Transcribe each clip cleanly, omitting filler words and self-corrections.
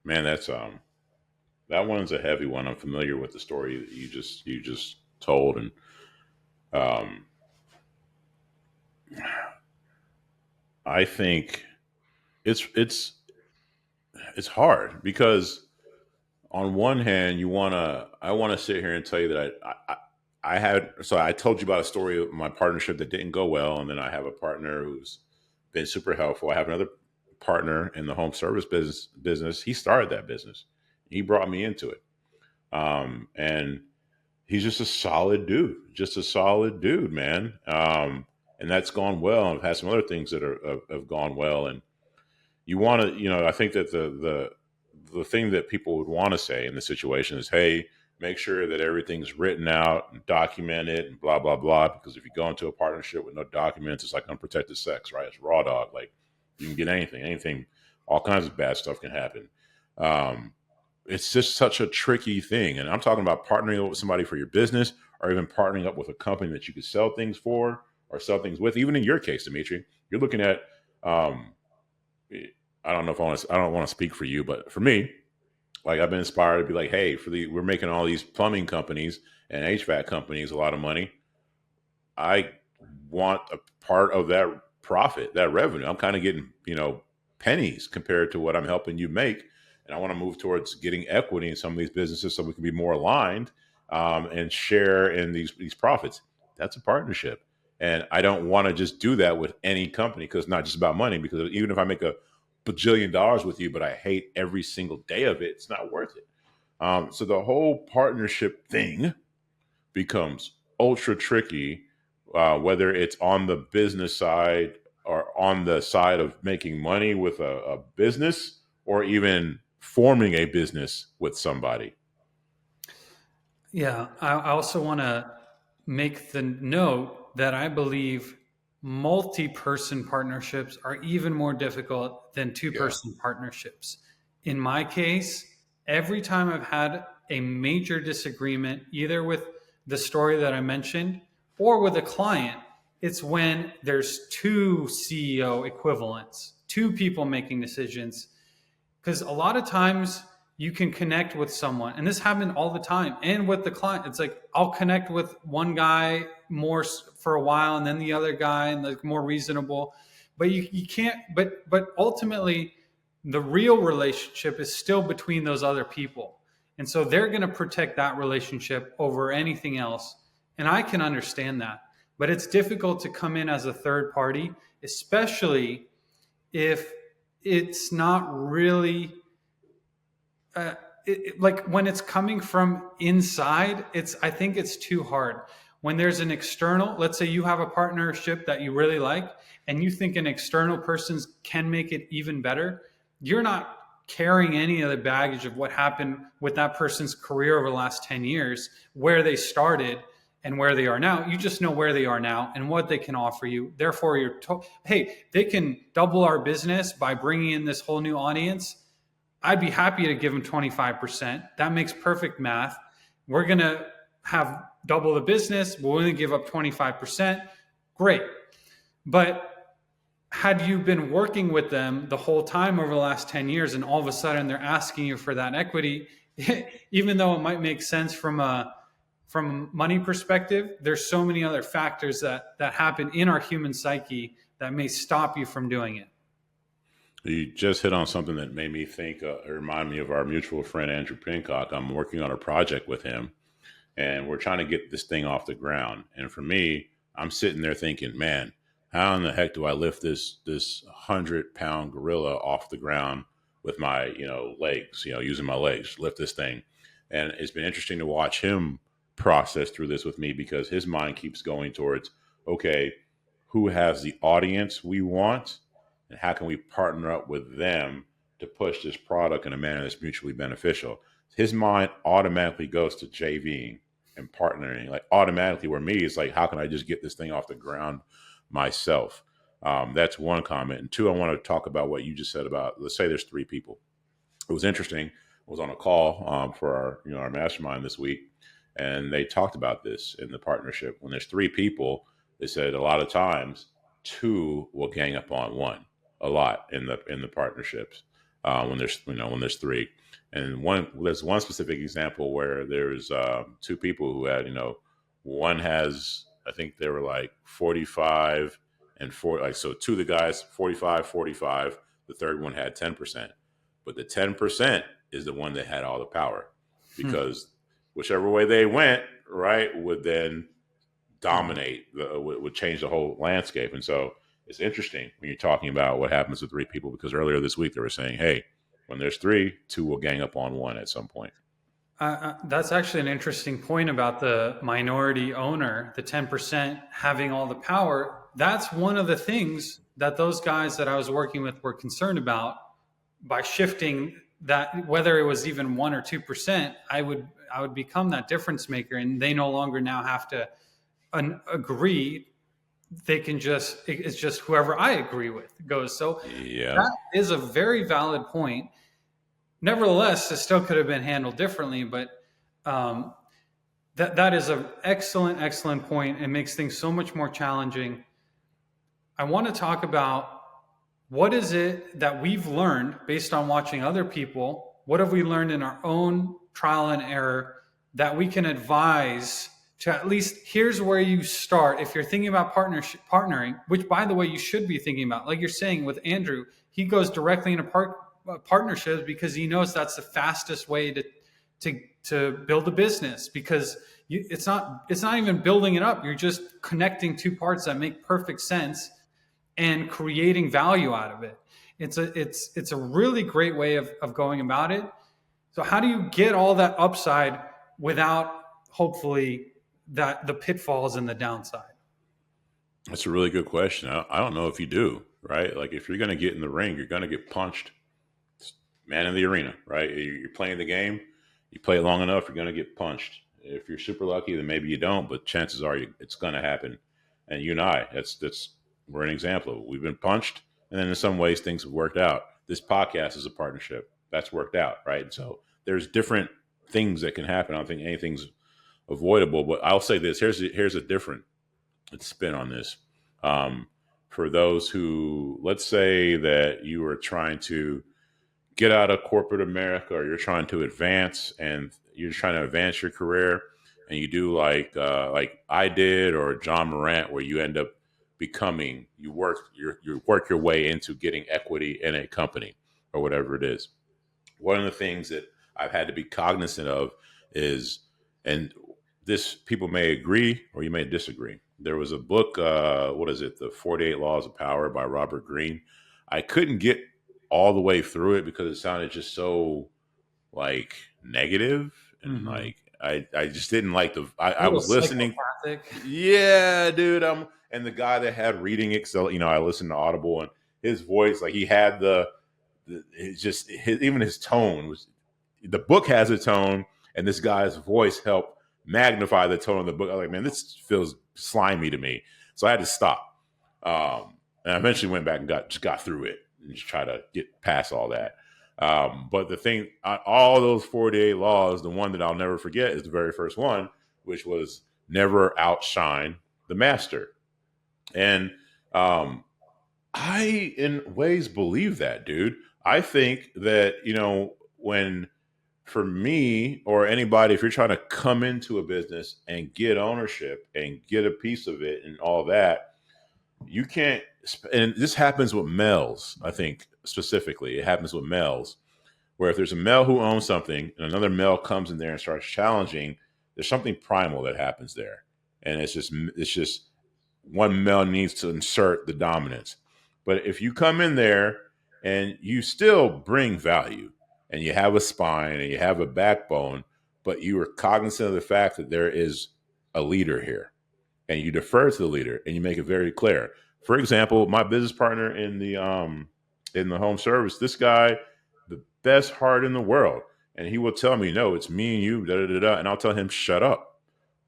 Man, that one's a heavy one. I'm familiar with the story that you just told, and um, I think it's it's it's hard because on one hand, I wanna sit here and tell you that I had so I told you about a story of my partnership that didn't go well, and then I have a partner who's been super helpful. I have another partner in the home service business. He started that business. He brought me into it. And he's just a solid dude, man. And that's gone well. I've had some other things that have gone well, and you want to, I think that the thing that people would want to say in the situation is, hey, make sure that everything's written out and documented and blah blah blah. Because if you go into a partnership with no documents, it's like unprotected sex, right? It's raw dog. Like you can get anything, all kinds of bad stuff can happen. Um, it's just such a tricky thing, and I'm talking about partnering up with somebody for your business, or even partnering up with a company that you could sell things for or sell things with. Even in your case, Dimitri, you're looking at um, I don't know if I don't want to speak for you, but for me, like I've been inspired to be like, hey, we're making all these plumbing companies and HVAC companies a lot of money. I want a part of that profit, that revenue. I'm kind of getting, pennies compared to what I'm helping you make. And I want to move towards getting equity in some of these businesses so we can be more aligned and share in these profits. That's a partnership. And I don't want to just do that with any company because it's not just about money. Because even if I make a bajillion dollars with you, but I hate every single day of it, it's not worth it. So the whole partnership thing becomes ultra tricky, whether it's on the business side or on the side of making money with a business or even forming a business with somebody. Yeah, I also want to make the note that I believe multi-person partnerships are even more difficult than Yeah. two-person partnerships. In my case, every time I've had a major disagreement, either with the story that I mentioned or with a client, it's when there's two CEO equivalents, two people making decisions, because a lot of times you can connect with someone, and this happened all the time, and with the client it's like I'll connect with one guy more for a while and then the other guy and like more reasonable, but you can't, but ultimately the real relationship is still between those other people, and so they're going to protect that relationship over anything else, and I can understand that. But it's difficult to come in as a third party, especially if it's not really uh, like when it's coming from inside. It's, I think it's too hard when there's an external. Let's say you have a partnership that you really like and you think an external person's can make it even better. You're not carrying any of the baggage of what happened with that person's career over the last 10 years, where they started and where they are now. You just know where they are now and what they can offer you. Therefore, hey, they can double our business by bringing in this whole new audience. I'd be happy to give them 25%. That makes perfect math. We're going to have double the business. We're going to give up 25%. Great. But had you been working with them the whole time over the last 10 years and all of a sudden they're asking you for that equity, even though it might make sense from a money perspective, there's so many other factors that happen in our human psyche that may stop you from doing it. You just hit on something that made me think, remind me of our mutual friend, Andrew Pincock. I'm working on a project with him and we're trying to get this thing off the ground. And for me, I'm sitting there thinking, man, how in the heck do I lift this 100-pound gorilla off the ground with my legs, using my legs, lift this thing. And it's been interesting to watch him process through this with me because his mind keeps going towards, okay, who has the audience we want, and how can we partner up with them to push this product in a manner that's mutually beneficial. His mind automatically goes to JVing and partnering, like automatically. Where me, it's like, how can I just get this thing off the ground myself? That's one comment. And two, I want to talk about what you just said about, let's say there's three people. It was interesting. I was on a call for our mastermind this week, and they talked about this in the partnership. When there's three people, they said a lot of times two will gang up on one a lot in the partnerships. when there's three. And there's one specific example where there's two people who had, one has, I think they were like 45 and four, like, so two of the guys 45, 45. The third one had 10%, but the 10% is the one that had all the power, Hmm. because whichever way they went, right, would then dominate, would change the whole landscape. And so it's interesting when you're talking about what happens with three people, because earlier this week they were saying, hey, when there's three, two will gang up on one at some point. That's actually an interesting point about the minority owner, the 10% having all the power. That's one of the things that those guys that I was working with were concerned about. By shifting that, whether it was even 1 or 2%, I would become that difference maker, and they no longer now have to agree. They can just, it's just whoever I agree with goes. So Yeah. that is a very valid point. Nevertheless, it still could have been handled differently, but um, that is an excellent, excellent point. It makes things so much more challenging. I want to talk about what is it that we've learned based on watching other people. What have we learned in our own trial and error that we can advise to, at least here's where you start if you're thinking about partnering, which by the way you should be thinking about. Like you're saying with Andrew, he goes directly into partnerships because he knows that's the fastest way to build a business, because it's not even building it up. You're just connecting two parts that make perfect sense and creating value out of it. It's a really great way of going about it. So how do you get all that upside without, hopefully, that the pitfalls and the downside? That's a really good question. I don't know if you do, right? Like, if you're going to get in the ring, you're going to get punched. Man in the arena, right? You're playing the game. You play it long enough, you're going to get punched. If you're super lucky, then maybe you don't, but chances are it's going to happen. And you and I, we're an example. We've been punched, and then in some ways things have worked out. This podcast is a partnership that's worked out, right? So there's different things that can happen. I don't think anything's avoidable, but I'll say this: here's a different spin on this. Um, for those who, let's say that you are trying to get out of corporate America, or you're trying to advance and you're trying to advance your career, and you do like I did, or John Morant, where you end up becoming, you work your way into getting equity in a company or whatever it is. One of the things that I've had to be cognizant of is, and this, people may agree or you may disagree. There was a book, what is it, The 48 Laws of Power by Robert Greene. I couldn't get all the way through it because it sounded just so like negative, and Mm-hmm. like I just didn't like A I little was listening. psychopathic. Yeah, dude. And the guy that had reading it, so I listened to Audible, and his voice, like, he had it's just even his tone was, the book has a tone, and this guy's voice helped magnify the tone of the book. I was like, man, this feels slimy to me. So I had to stop. And I eventually went back and just got through it and just try to get past all that. But the thing, all those 48 laws, the one that I'll never forget is the very first one, which was never outshine the master. And um, I, in ways, believe that, dude. I think that, when, for me or anybody, if you're trying to come into a business and get ownership and get a piece of it and all that, you can't. And this happens with males, I think specifically. It happens with males, where if there's a male who owns something and another male comes in there and starts challenging, there's something primal that happens there. And it's just one male needs to insert the dominance. But if you come in there and you still bring value, and you have a spine and you have a backbone, but you are cognizant of the fact that there is a leader here, and you defer to the leader and you make it very clear. For example, my business partner in the home service, this guy, the best heart in the world, and he will tell me, no, it's me and you, da da da da, and I'll tell him, shut up.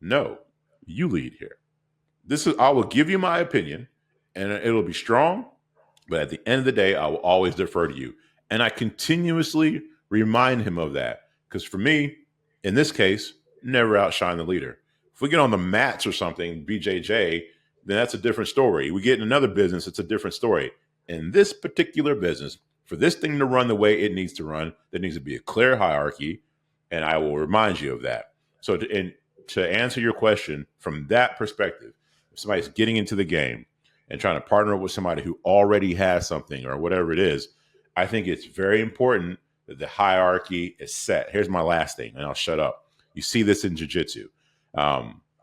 No, you lead here. I will give you my opinion, and it'll be strong, but at the end of the day, I will always defer to you. And I continuously remind him of that, because for me, in this case, never outshine the leader. If we get on the mats or something, BJJ, then that's a different story. We get in another business, it's a different story. In this particular business, For this thing to run the way it needs to run, there needs to be a clear hierarchy, and I will remind you of that. So, to answer your question from that perspective, if somebody's getting into the game and trying to partner with somebody who already has something or whatever it is, I think it's very important that the hierarchy is set. Here's my last thing, and I'll shut up. You see this in jiu-jitsu,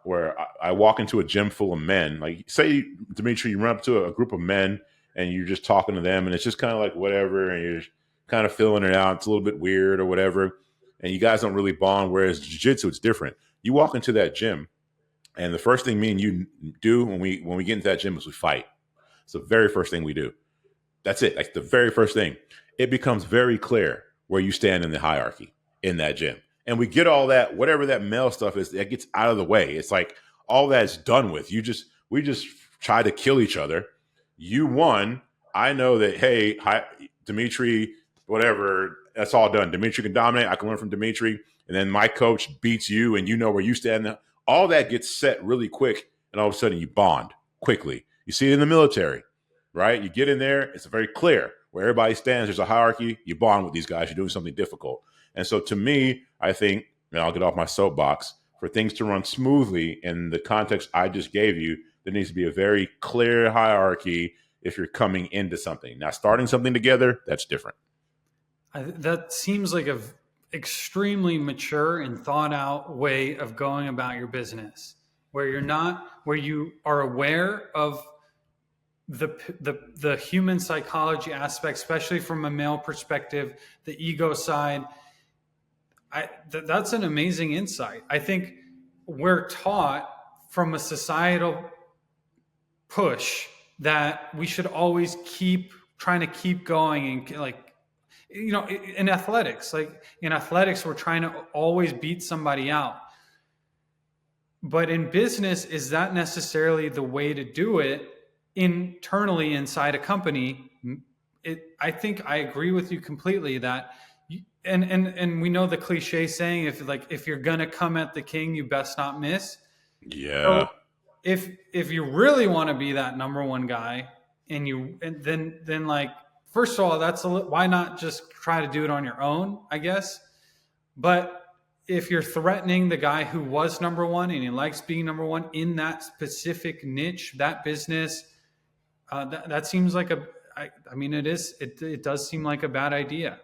where I walk into a gym full of men. Like, say, Dmitri, you run up to a group of men and you're just talking to them, and it's just kind of like whatever, and you're kind of filling it out. It's a little bit weird or whatever, and you guys don't really bond. Whereas jiu-jitsu, it's different. You walk into that gym, and the first thing me and you do when we get into that gym is we fight. It's the very first thing we do. That's it. Like the very first thing. It becomes very clear where you stand in the hierarchy in that gym. And we get all that, whatever that male stuff is, that gets out of the way. It's like all that's done with. We just try to kill each other. You won. I know that, hey, hi, Dmitri, whatever, that's all done. Dmitri can dominate. I can learn from Dmitri. And then my coach beats you and you know where you stand. All that gets set really quick. And all of a sudden you bond quickly. You see it in the military, right? You get in there. It's very clear where everybody stands. There's a hierarchy. You bond with these guys. You're doing something difficult. And so to me, I think, and I'll get off my soapbox, for things to run smoothly in the context I just gave you, there needs to be a very clear hierarchy if you're coming into something. Now, starting something together, that's different. That seems like a extremely mature and thought out way of going about your business, where you are aware of the human psychology aspect, especially from a male perspective, the ego side. That's an amazing insight. I think we're taught from a societal push that we should always keep trying to keep going, and like, in athletics, we're trying to always beat somebody out. But in business, is that necessarily the way to do it internally inside a company? I think I agree with you completely that, and we know the cliche saying, if you're gonna come at the king, you best not miss. Yeah. So if you really want to be that number one guy, then like, first of all, why not just try to do it on your own, I guess. But if you're threatening the guy who was number one and he likes being number one in that specific niche, that business, that seems like it does seem like a bad idea.